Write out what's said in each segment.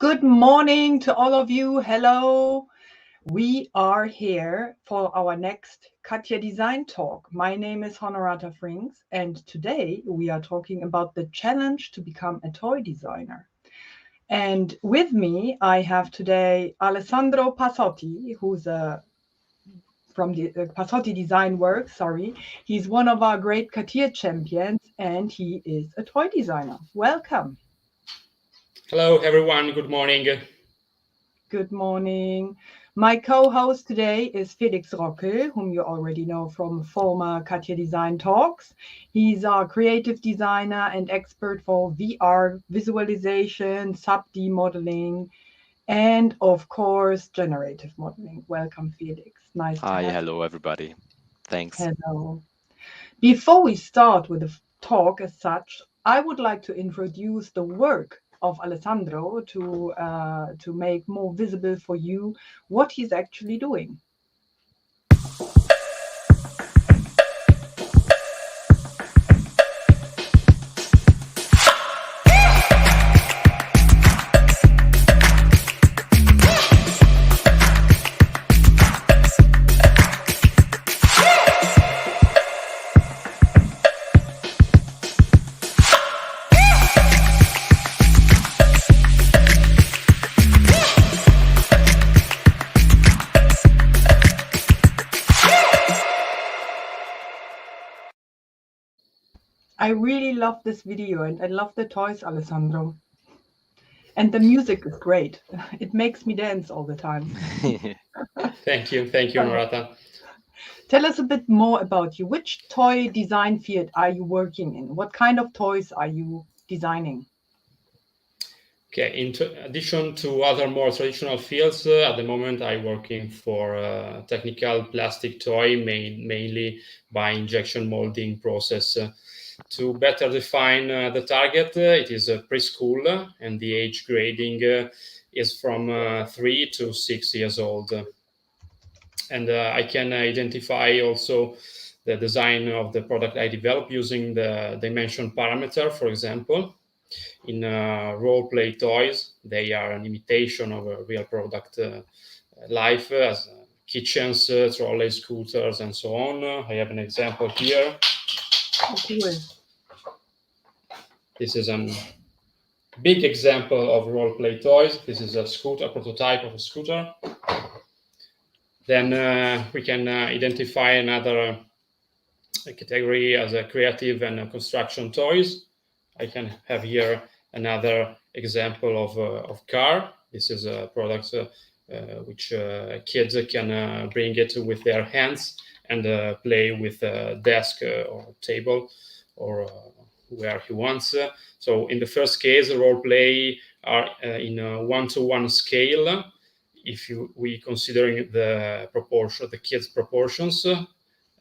Good morning to all of you. Hello. We are here for our next CATIA Design Talk. My name is Honorata Frings, and today we are talking about the challenge to become a toy designer. And with me, I have today Alessandro Passotti, who's from the Passotti Design Works, He's one of our great CATIA champions, and he is a toy designer. Welcome. Hello, everyone. Good morning. Good morning. My co-host today is Felix Rockel, whom you already know from former CATIA Design Talks. He's our creative designer and expert for VR visualization, sub-D modeling, and of course, generative modeling. Welcome, Felix. Nice to have you. Hello, everybody. Thanks. Hello. Before we start with the talk as such, I would like to introduce the work of Alessandro to make more visible for you what he's actually doing. I really love this video and I love the toys, Alessandro. And the music is great. It makes me dance all the time. Thank you, Honorata. Tell us a bit more about you. Which toy design field are you working in? What kind of toys are you designing? Okay, in addition to other more traditional fields, at the moment I'm working for a technical plastic toy mainly by injection molding process. To better define the target, it is a preschool and the age grading is from 3 to 6 years old. And I can identify also the design of the product I develop using the dimension parameter, for example. In role-play toys, they are an imitation of a real product life, as kitchens, trolleys, scooters, and so on. I have an example here. Cool. This is a big example of role-play toys. This is a scooter, prototype of a scooter. Then we can identify another category as a creative and construction toys. I can have here another example of car. This is a product which kids can bring it with their hands and play with a desk or table or where he wants. So in the first case, role play are in a 1-to-1 scale. If we considering the proportion, the kids' proportions,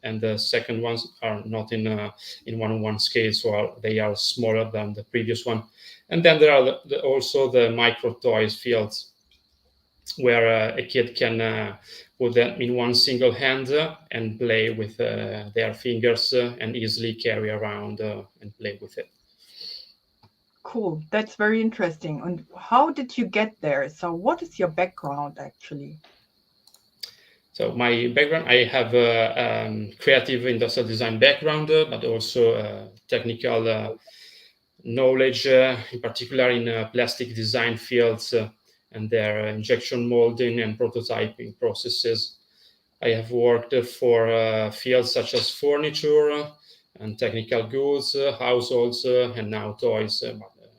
and the second ones are not in 1-to-1 scale, so they are smaller than the previous one. And then there are also the micro toys fields, where a kid can put them in one single hand and play with their fingers and easily carry around and play with it. Cool. That's very interesting. And how did you get there? So what is your background actually? So my background, I have a creative industrial design background, but also technical knowledge, in particular in plastic design fields and their injection molding and prototyping processes. I have worked for fields such as furniture and technical goods, households, and now toys, but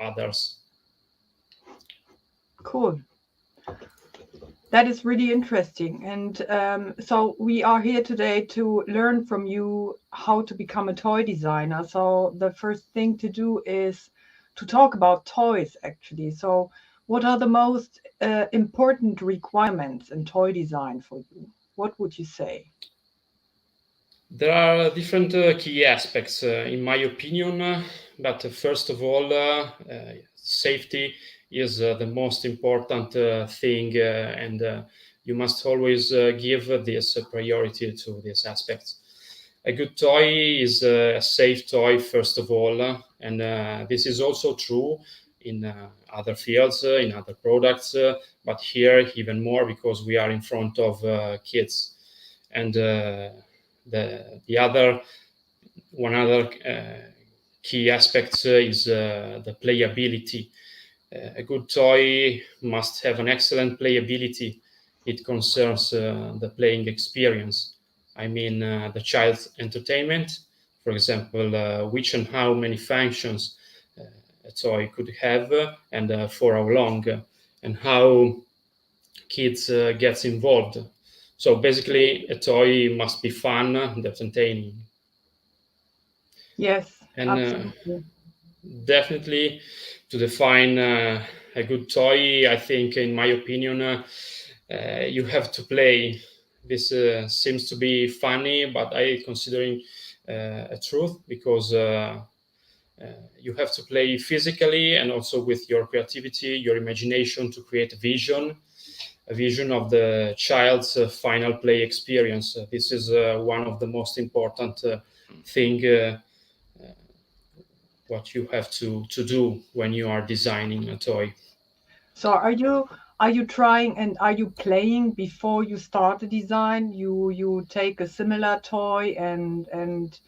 others. Cool. That is really interesting. And so we are here today to learn from you how to become a toy designer. So the first thing to do is to talk about toys, actually. So what are the most important requirements in toy design for you? What would you say? There are different key aspects, in my opinion, but first of all, safety is the most important thing, and you must always give this priority to these aspects. A good toy is a safe toy, first of all, and this is also true in other fields, in other products, but here even more because we are in front of kids. And one other key aspect is the playability. A good toy must have an excellent playability. It concerns the playing experience. I mean, the child's entertainment, for example, which and how many functions a toy could have and for how long, and how kids gets involved. So basically, a toy must be fun and entertaining. Yes, And absolutely. definitely, to define a good toy, I think, in my opinion, you have to play. This seems to be funny, but I considering a truth because you have to play physically and also with your creativity, your imagination to create a vision of the child's final play experience. This is one of the most important thing what you have to do when you are designing a toy. So are you trying and are you playing before you start the design? You take a similar toy and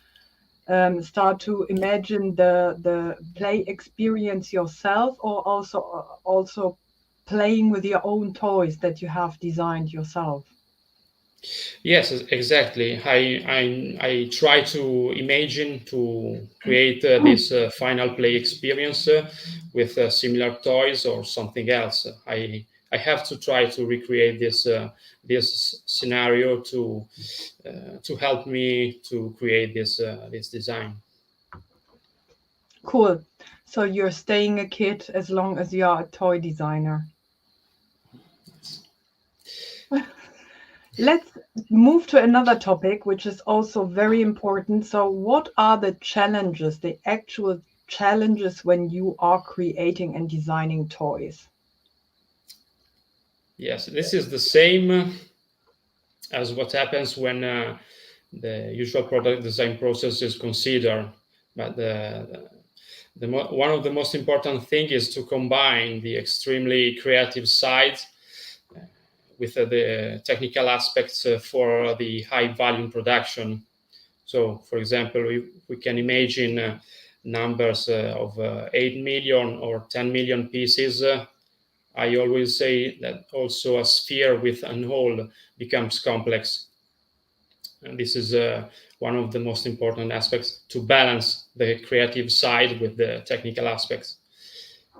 start to imagine the play experience yourself, or also playing with your own toys that you have designed yourself? Yes, exactly. I try to imagine to create this final play experience with similar toys or something else. I have to try to recreate this scenario to help me to create this design. Cool. So you're staying a kid as long as you are a toy designer. Let's move to another topic, which is also very important. So, what are the challenges, the actual challenges when you are creating and designing toys? Yes, this is the same as what happens when the usual product design process is considered, but one of the most important thing is to combine the extremely creative side with the technical aspects for the high volume production. So, for example, we can imagine numbers of 8 million or 10 million pieces. I always say that also a sphere with a hole becomes complex. And this is one of the most important aspects, to balance the creative side with the technical aspects.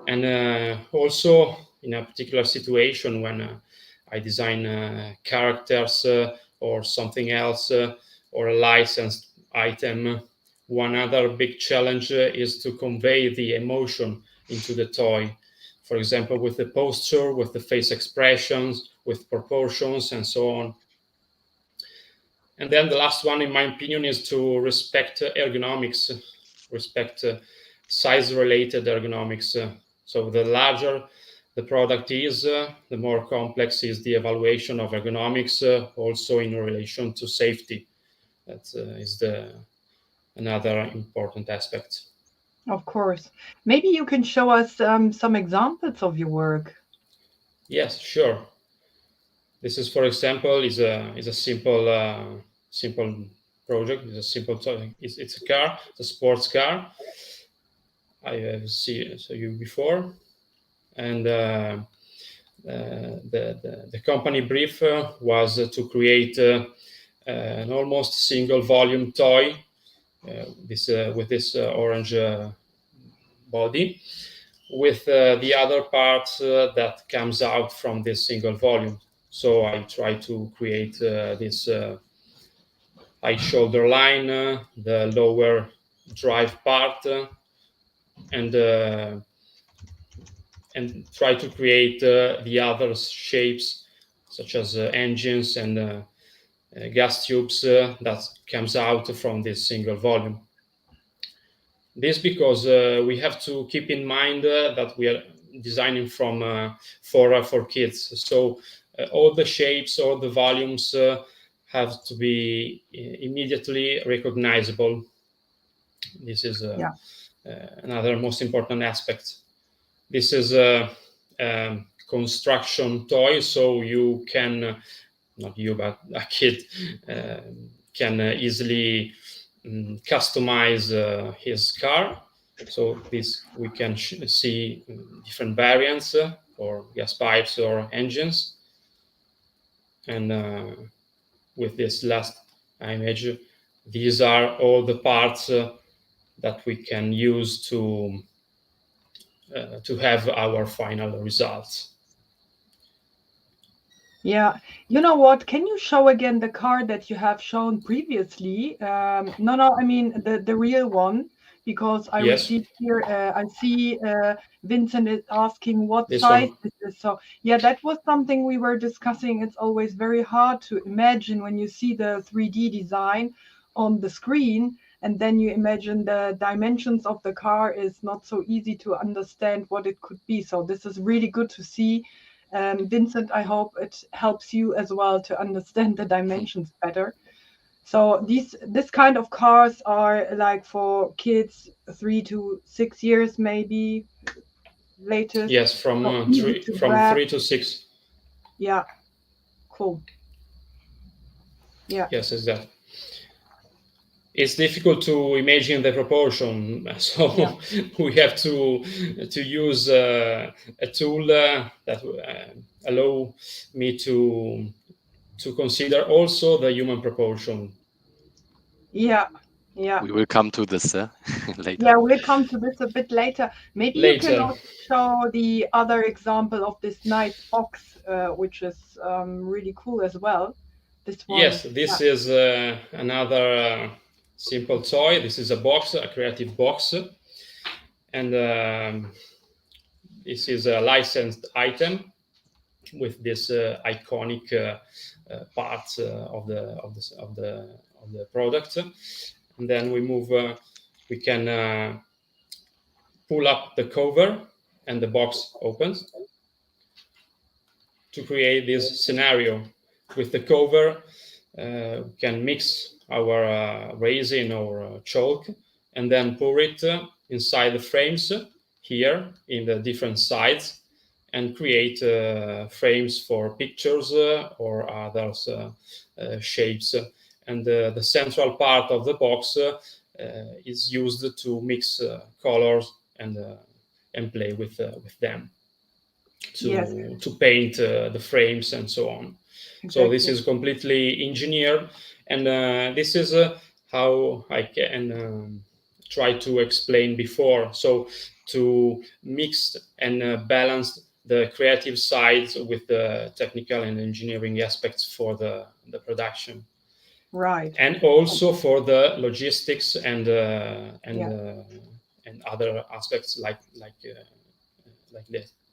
And also in a particular situation when I design characters or something else or a licensed item, one other big challenge is to convey the emotion into the toy. For example, with the posture, with the face expressions, with proportions, and so on. And then the last one, in my opinion, is to respect ergonomics, respect size-related ergonomics. So the larger the product is, the more complex is the evaluation of ergonomics, also in relation to safety. That is another important aspect. Of course. Maybe you can show us some examples of your work. Yes, sure. This is, for example, is a simple project. It's a simple toy. It's a car. It's a sports car. I have seen you before, and the company brief was to create an almost single volume toy. With this orange body, with the other parts that comes out from this single volume. So I try to create this high shoulder line, the lower drive part, and try to create the other shapes, such as engines and gas tubes that comes out from this single volume. This because we have to keep in mind that we are designing for kids. So all the shapes, all the volumes have to be immediately recognizable. This is Yeah. another most important aspect. this is a construction toy, so you can, not you, but a kid can easily customize his car. So this we can see different variants for gas pipes or engines. And with this last image, these are all the parts that we can use to have our final results. Yeah, you know what? Can you show again the car that you have shown previously? No, I mean the real one, because I Yes. received here. I see Vincent is asking what This size one. this is. So yeah, that was something we were discussing. It's always very hard to imagine when you see the 3D design on the screen, and then you imagine the dimensions of the car. Is not so easy to understand what it could be. So this is really good to see. Vincent, I hope it helps you as well to understand the dimensions better. So this kind of cars are like for kids 3 to 6 years, maybe latest. Yes, from So easy to grab. 3 to 6. Yeah, cool. Yeah. Yes, exactly. It's difficult to imagine the proportion, so Yeah. we have to use a tool that allow me to consider also the human proportion. Yeah. Yeah. We will come to this later. Yeah, we'll come to this a bit later. Maybe you can Later. also show the other example of this nice box, which is really cool as well. This one. Yes, this is another simple toy. This is a box, a creative box, and this is a licensed item with this iconic parts of the product. And then we move. We can pull up the cover, and the box opens to create this scenario. With the cover, we can mix our resin or chalk, and then pour it inside the frames here in the different sides, and create frames for pictures or other shapes. And the central part of the box is used to mix colors and play with them to paint the frames and so on. Exactly. So this is completely engineered, and this is how I can try to explain before. So to mix and balance the creative sides with the technical and engineering aspects for the production. Right. And also for the logistics and other aspects like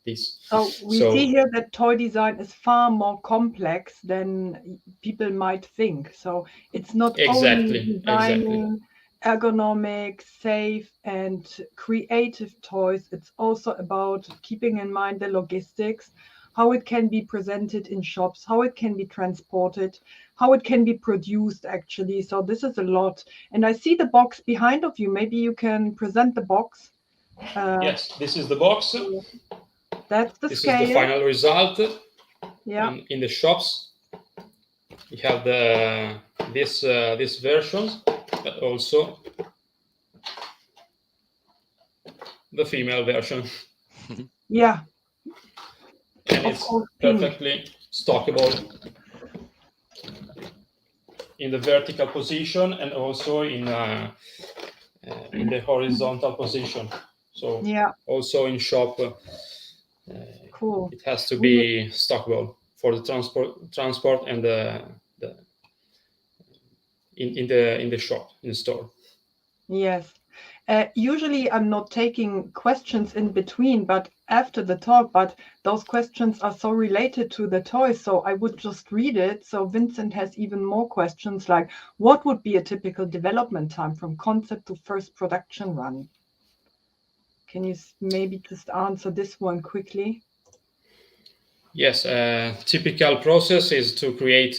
this. So we see here that toy design is far more complex than people might think. So it's not only designing ergonomic, safe, and creative toys. It's also about keeping in mind the logistics, how it can be presented in shops, how it can be transported, how it can be produced actually. So this is a lot. And I see the box behind of you. Maybe you can present the box. Yes, this is the box. That's the scale. This is the final result. Yeah. In the shops, we have this version, but also the female version. Yeah. And it's perfectly stockable in the vertical position and also in the horizontal position. So yeah. Also in shop, cool. It has to be stockable for the transport and in the shop, in the store. Yes. Usually I'm not taking questions in between, but after the talk, but those questions are so related to the toy, so I would just read it. So Vincent has even more questions like, what would be a typical development time from concept to first production run? Can you maybe just answer this one quickly? Yes, typical process is to create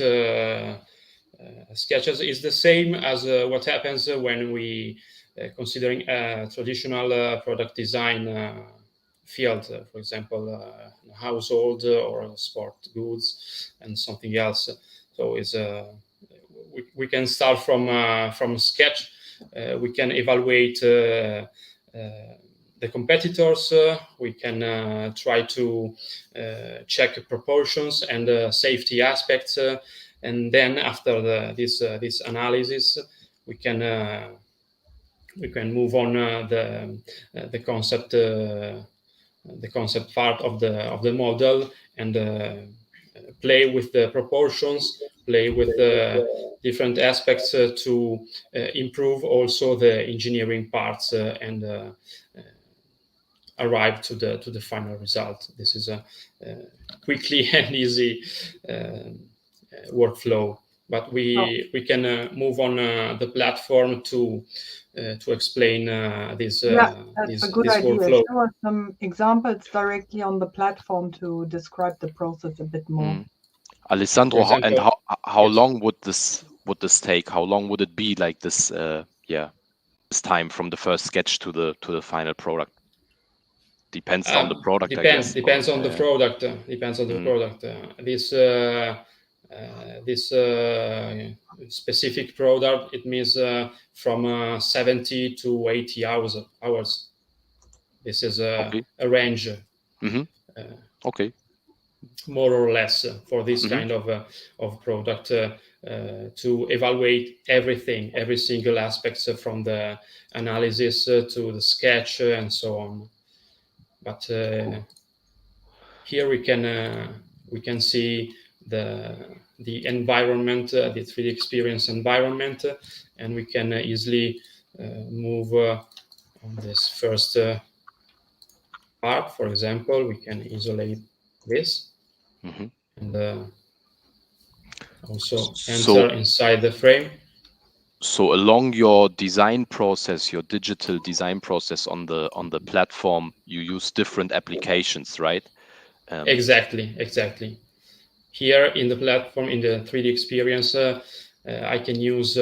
sketches. Is the same as what happens when we considering traditional product design field, for example, household or sport goods and something else. So we can start from sketch. We can evaluate the competitors. We can try to check proportions and safety aspects, and then after this analysis, we can move on the concept part of the model and play with the proportions, play with the different aspects to improve also the engineering parts and arrive to the final result. This is a quickly and easy workflow, but we can move on the platform to explain this that's a good this idea. workflow. Show us some examples directly on the platform to describe the process a bit more. Alessandro, For example, how yes. long would this take? How long would it be like this? This time from the first sketch to the final product. Depends on the product. Depends. I guess. Depends on the product. Depends on the product. This specific product, it means from 70 to 80 hours. This is Okay. a range. Okay. More or less for this kind of product to evaluate everything, every single aspect from the analysis to the sketch and so on. But here we can see the environment, the 3D experience environment, and we can easily move on this first part. For example, we can isolate this and also enter inside the frame. So along your design process, your digital design process on the platform, you use different applications, right? Exactly. Here in the platform, in the 3D experience, I can use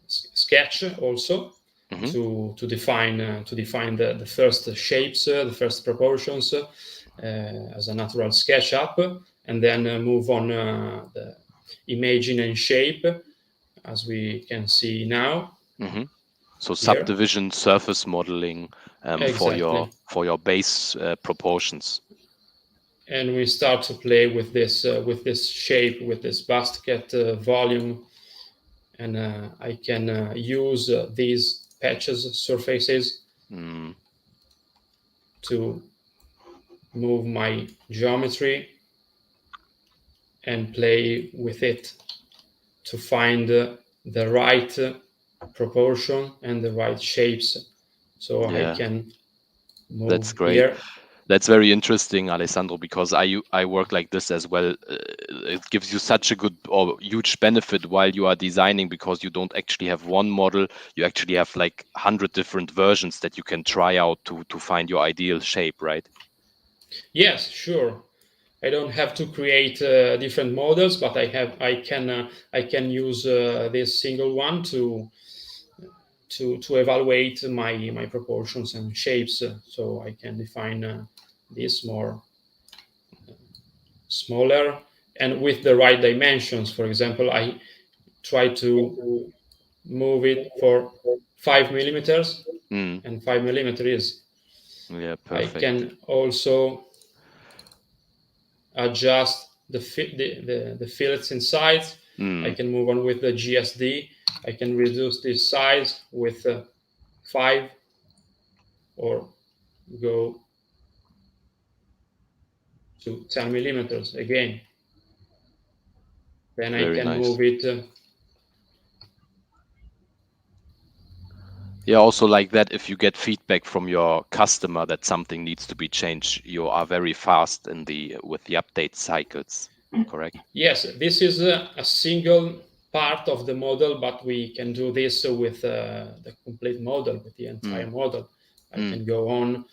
Sketch also to define the first shapes, the first proportions as a natural SketchUp, and then move on the imaging and shape, as we can see now. So subdivision, surface modeling Exactly. for your base proportions. And we start to play with this shape, with this basket volume, and I can use these patches, surfaces, to move my geometry and play with it to find the right proportion and the right shapes, so I can move. That's great. Here. That's very interesting, Alessandro, because I work like this as well. It gives you such a good or huge benefit while you are designing, because you don't actually have one model. You actually have like 100 different versions that you can try out to find your ideal shape, right? Yes, sure. I don't have to create different models, but I can use this single one to evaluate my proportions and shapes, so I can define this more smaller and with the right dimensions. For example, I try to move it for 5 millimeters, and 5 millimeters is. Perfect. I can also adjust the fillets inside. I can move on with the GSD. I can reduce this size with 5 or go to 10 millimeters again. Then I can move it. Yeah, also like that, if you get feedback from your customer that something needs to be changed, you are very fast with the update cycles, correct? Yes, this is a single part of the model, but we can do this with the complete model, with the entire model. I can go on.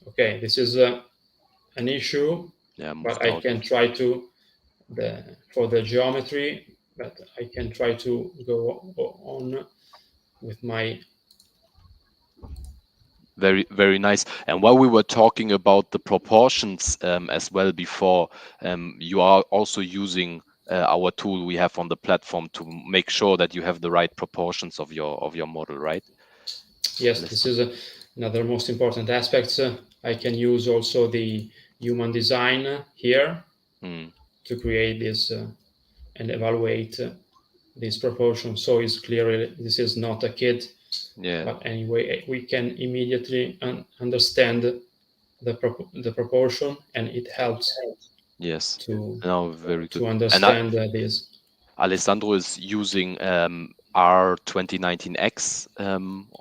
Okay, this is an issue, but I can try to for the geometry, but I can try to go on with my Very, very nice. And while we were talking about the proportions as well before, you are also using our tool we have on the platform to make sure that you have the right proportions of your model, right? Yes, this is another most important aspect. I can use also the human design here to create this and evaluate this proportion. So it's clearly this is not a kid, but anyway, we can immediately understand the proportion, and it helps. Yes. To very good. To understand this. Alessandro is using R2019X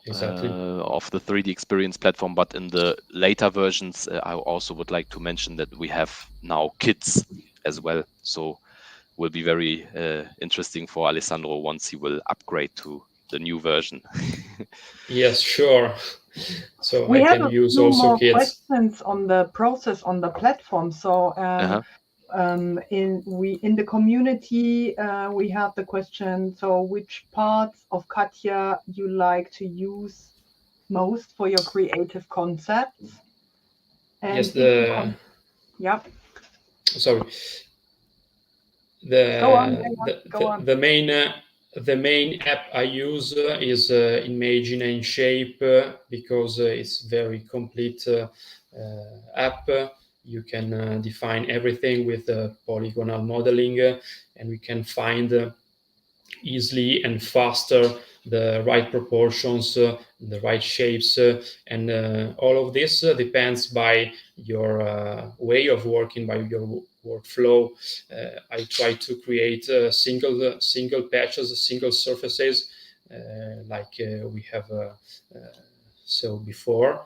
Exactly. of the 3D Experience platform, but in the later versions, I also would like to mention that we have now kits as well. So will be very interesting for Alessandro once he will upgrade to the new version. Yes, sure. So we I have can a use few also more kits. questions on the process on the platform. So in the community we have the question, so which parts of CATIA you like to use most for your creative concepts? And yes, yeah. Sorry. Go on. The main app I use is Imagine and Shape because it's very complete app. You can define everything with polygonal modeling, and we can find easily and faster the right proportions, the right shapes, and all of this depends by your way of working, by your workflow. I try to create single patches, single surfaces, like we have so before.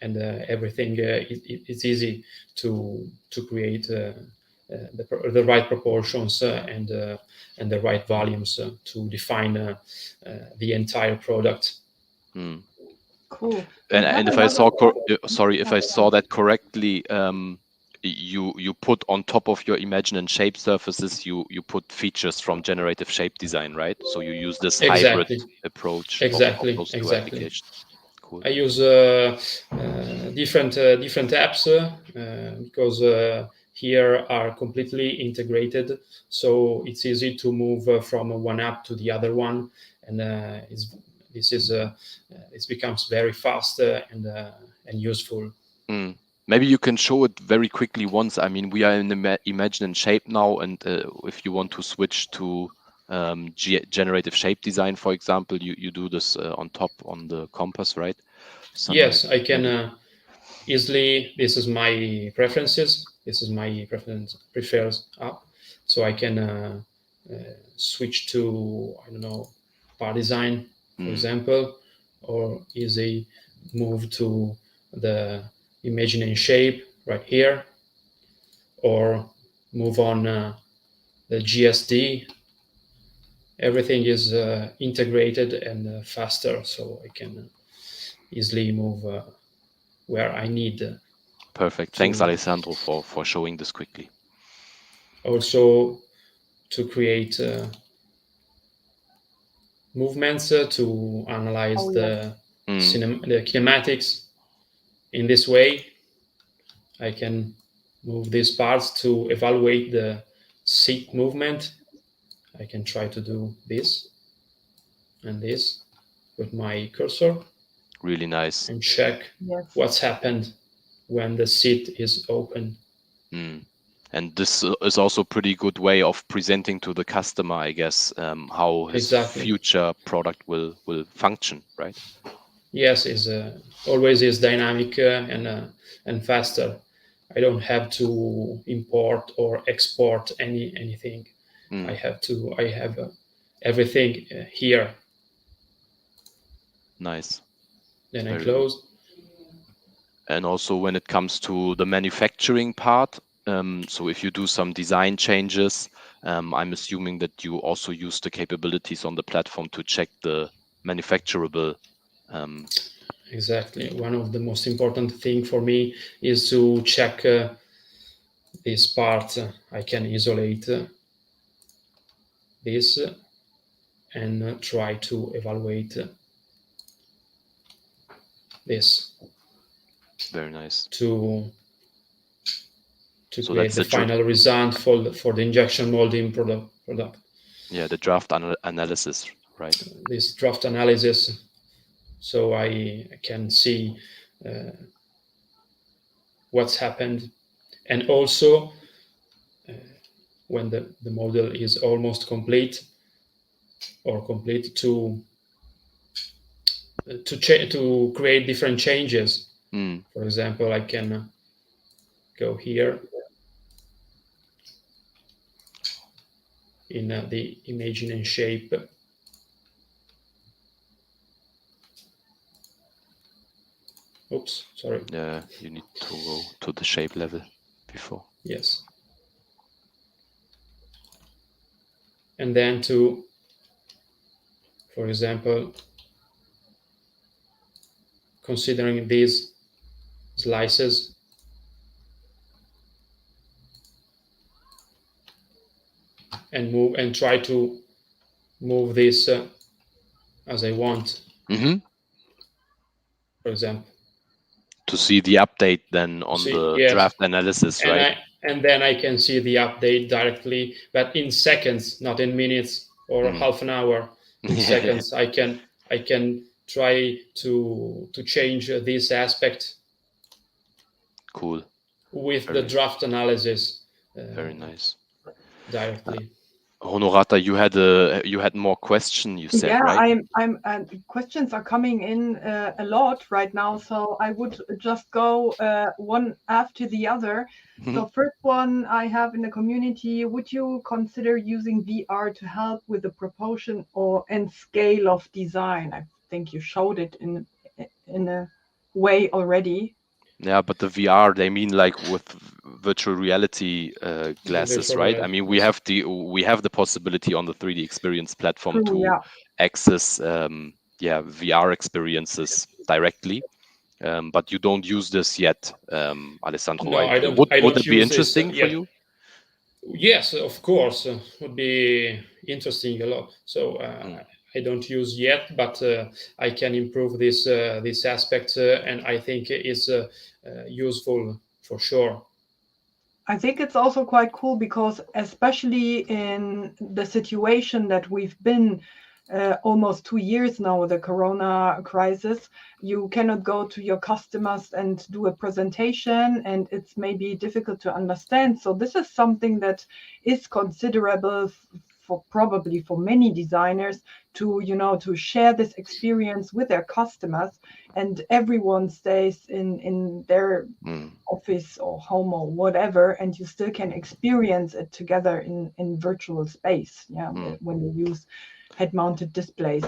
And everything it's easy to create the right proportions and the right volumes to define the entire product. Cool. And if I saw if I saw that correctly, you put on top of your Imagine and Shape surfaces, you put features from generative shape design, right? So you use this hybrid approach of those two applications. Cool. I use different apps because here are completely integrated, so it's easy to move from one app to the other one, and it becomes very fast and useful. Maybe you can show it very quickly once. I mean, we are in Imagine and Shape now, and if you want to switch to generative shape design, for example, you do this on top on the compass, right? Yes, I can easily. This is my preferences. This is my prefers app, so I can switch to, I don't know, bar design, for example, or easy move to the Imagine and Shape right here, or move on the GSD. Everything is integrated and faster, so I can easily move where I need. Perfect. Thanks, Alessandro, for showing this quickly. Also, to create movements to analyze the kinematics. In this way, I can move these parts to evaluate the seat movement. I can try to do this and this with my cursor. Really nice. And check what's happened when the seat is open. And this is also a pretty good way of presenting to the customer, I guess, how his future product will function, right? Yes, always is dynamic and faster. I don't have to import or export anything. I have everything here. Nice. Then I close. And also when it comes to the manufacturing part, so if you do some design changes, I'm assuming that you also use the capabilities on the platform to check the manufacturable. Exactly. One of the most important thing for me is to check this part. I can isolate this and try to evaluate this. Very nice. To So create that's the final result for the injection molding product. Yeah, the draft analysis, right? This draft analysis, so I can see what's happened, and also when the model is almost complete to create different changes. For example, I can go here in the imaging and shape. Oops, sorry. Yeah, you need to go to the shape level before. Yes. And then to, for example, considering these slices, and try to move this as I want. For example, to see the update then on the draft analysis, right? And then I can see the update directly, but in seconds, not in minutes or half an hour. In seconds, I can try to change this aspect. Cool. With the draft analysis. Very nice. Directly. Honorata, you had more question, you said, yeah, right? I'm questions are coming in a lot right now, so I would just go one after the other. So first one I have in the community: would you consider using VR to help with the proportion and scale of design? I think you showed it in a way already. Yeah, but the VR, they mean like with virtual reality glasses, right? I mean, we have the possibility on the 3D Experience platform to access VR experiences directly, but you don't use this yet, Alessandro. No, right? I don't. Would it be interesting for you? Yes, of course, would be interesting a lot. So I don't use yet, but I can improve this aspect, and I think it is useful for sure. I think it's also quite cool because, especially in the situation that we've been almost 2 years now, the Corona crisis, you cannot go to your customers and do a presentation, and it's maybe difficult to understand. So this is something that is considerable probably for many designers to share this experience with their customers, and everyone stays in their office or home or whatever, and you still can experience it together in virtual space. When you use head-mounted displays.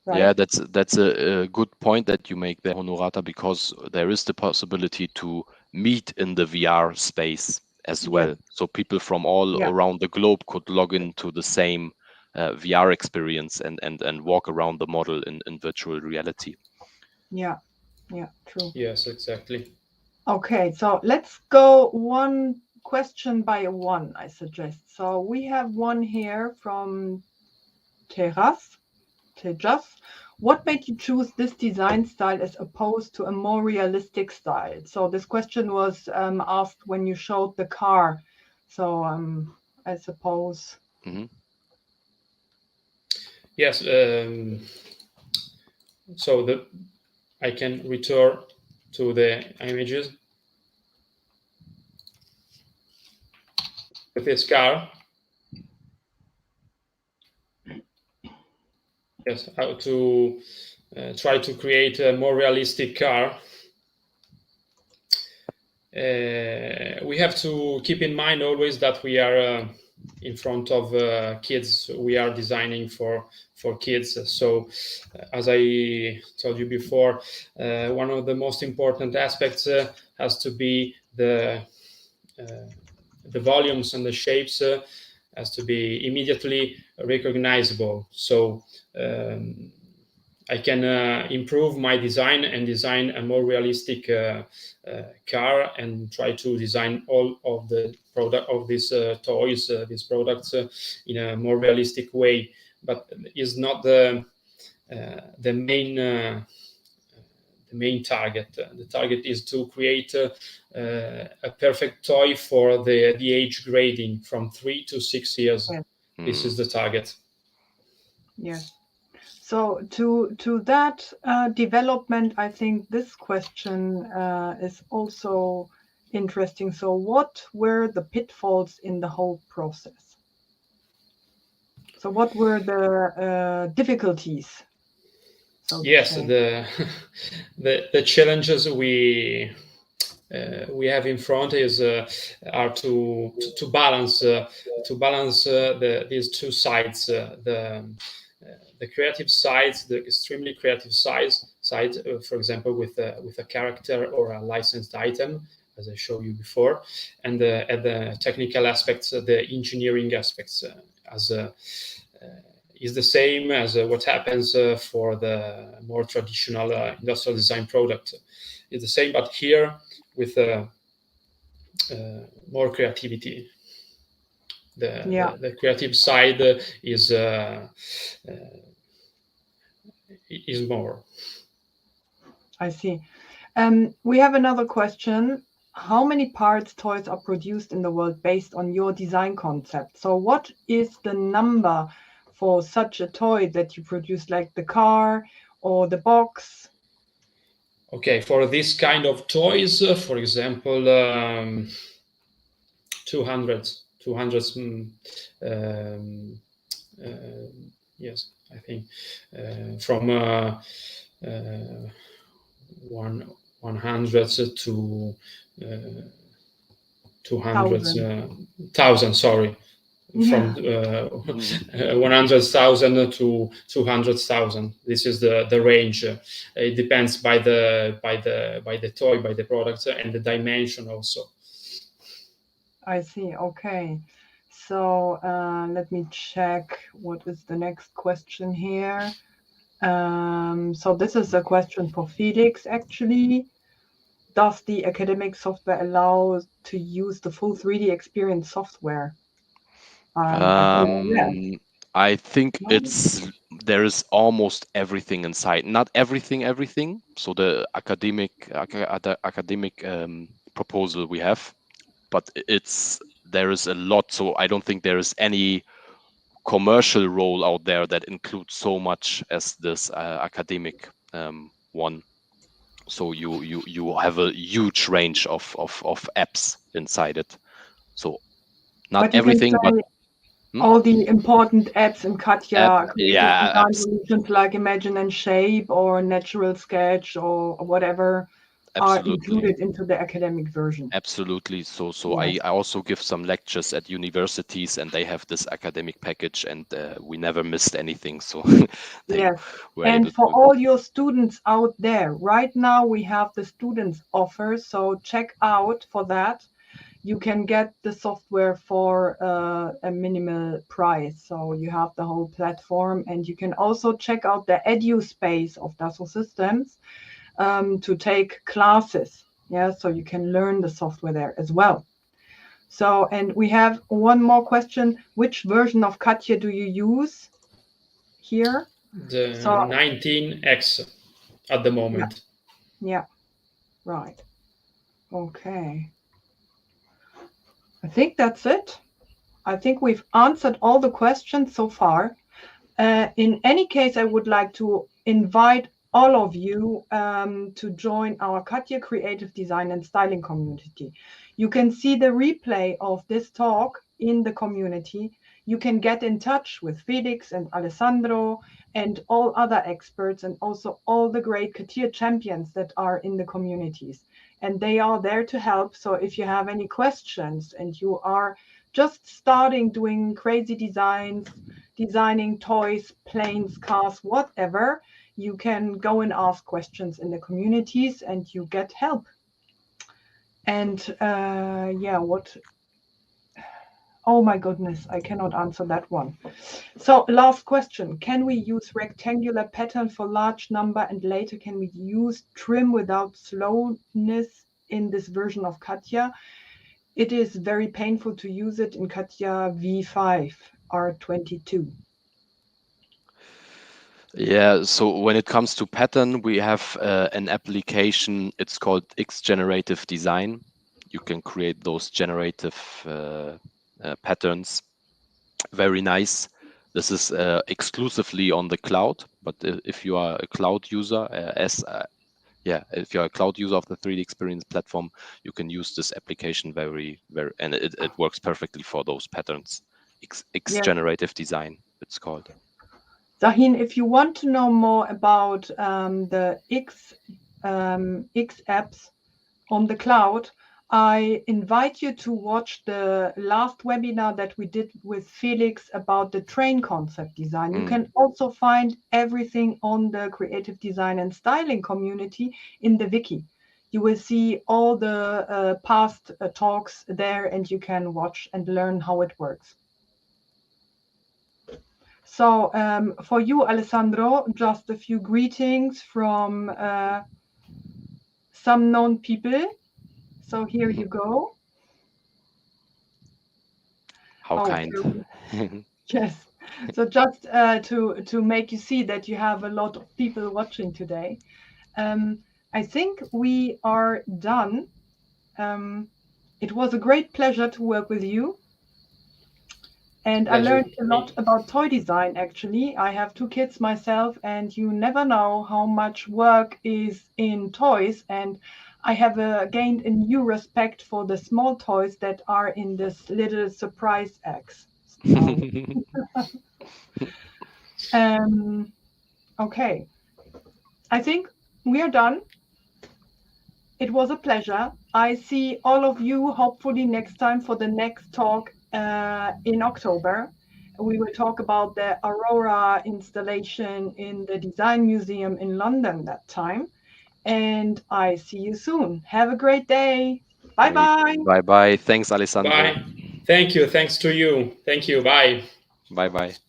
Right? Yeah, that's a good point that you make there, Honorata, because there is the possibility to meet in the VR space as well. So people from all around the globe could log into the same VR experience and walk around the model in virtual reality. Yeah, true. Yes, exactly. Okay, so let's go one question by one, I suggest. So we have one here from Tejas. What made you choose this design style as opposed to a more realistic style? So this question was asked when you showed the car. So I suppose. Yes. So I can return to the images with this car. Yes, how to try to create a more realistic car. We have to keep in mind always that we are in front of kids. We are designing for kids. So as I told you before, one of the most important aspects has to be the volumes and the shapes has to be immediately recognizable. So I can improve my design and design a more realistic car, and try to design all of the product of these toys, these products in a more realistic way. But is not the main target. The target is to create a perfect toy for the age grading from 3 to 6 years. Yes. This is the target. Yes. So to that development, I think this question is also interesting. So what were the pitfalls in the whole process? So what were the difficulties? So to Yes, say? the challenges we have in front are to balance these two sides, the creative sides, the extremely creative side, for example, with a character or a licensed item, as I showed you before, and at the technical aspects, the engineering aspects, is the same as what happens for the more traditional industrial design product. It's the same, but here with more creativity. The creative side is more. I see. We have another question. How many parts toys are produced in the world based on your design concept? So what is the number for such a toy that you produce, like the car or the box? Okay, for this kind of toys, for example, 200, yes, I think from 100 to 200,000, sorry. From 100,000 to 200,000. This is the range. It depends by the toy, by the product, and the dimension also. I see. Okay. So let me check what is the next question here. So this is a question for Felix, actually. Does the academic software allow to use the full 3D experience software? I think there is almost everything inside. Not everything. So the academic proposal we have, but there is a lot. So I don't think there is any commercial role out there that includes so much as this academic one. So you have a huge range of apps inside it. So not everything, but all the important apps in CATIA yeah, solutions like Imagine and Shape or Natural Sketch or whatever are included into the academic version. Absolutely. So yes. I also give some lectures at universities, and they have this academic package, and we never missed anything. So yes. And for all your students out there, right now we have the students offer. So check out for that. You can get the software for a minimal price. So you have the whole platform, and you can also check out the edu space of Dassault Systems to take classes. Yeah, so you can learn the software there as well. So, and we have one more question. Which version of CATIA do you use here? The 19X at the moment. Yeah. Right. Okay. I think that's it. I think we've answered all the questions so far. In any case, I would like to invite all of you to join our CATIA Creative Design and Styling community. You can see the replay of this talk in the community. You can get in touch with Felix and Alessandro and all other experts, and also all the great CATIA champions that are in the communities. And they are there to help. So if you have any questions and you are just starting doing crazy designs, designing toys, planes, cars, whatever, you can go and ask questions in the communities and you get help. And oh my goodness, I cannot answer that one. So last question, can we use rectangular pattern for large number, and later can we use trim without slowness in this version of CATIA? It is very painful to use it in CATIA V5 R22. Yeah, so when it comes to pattern, we have an application. It's called generative design. You can create those generative patterns. Very nice. This is exclusively on the cloud, but if you are a cloud user, if you're a cloud user of the 3D Experience platform, you can use this application and it works perfectly for those patterns. Yeah. Generative design, it's called. Zahin, if you want to know more about the X apps on the cloud, I invite you to watch the last webinar that we did with Felix about the train concept design. You can also find everything on the creative design and styling community in the wiki. You will see all the past talks there, and you can watch and learn how it works. So for you, Alessandro, just a few greetings from some known people. So here you go. How kind. Yes. So just to make you see that you have a lot of people watching today. I think we are done. It was a great pleasure to work with you. And I learned a lot about toy design, actually. I have 2 kids myself, and you never know how much work is in toys. And I have gained a new respect for the small toys that are in this little surprise eggs. Okay. I think we are done. It was a pleasure. I see all of you hopefully next time for the next talk in October. We will talk about the Aurora installation in the Design Museum in London that time. And I see you soon. Have a great day. Bye-bye. Bye-bye. Thanks, Alessandro. Bye. Thank you. Thanks to you. Thank you. Bye. Bye-bye.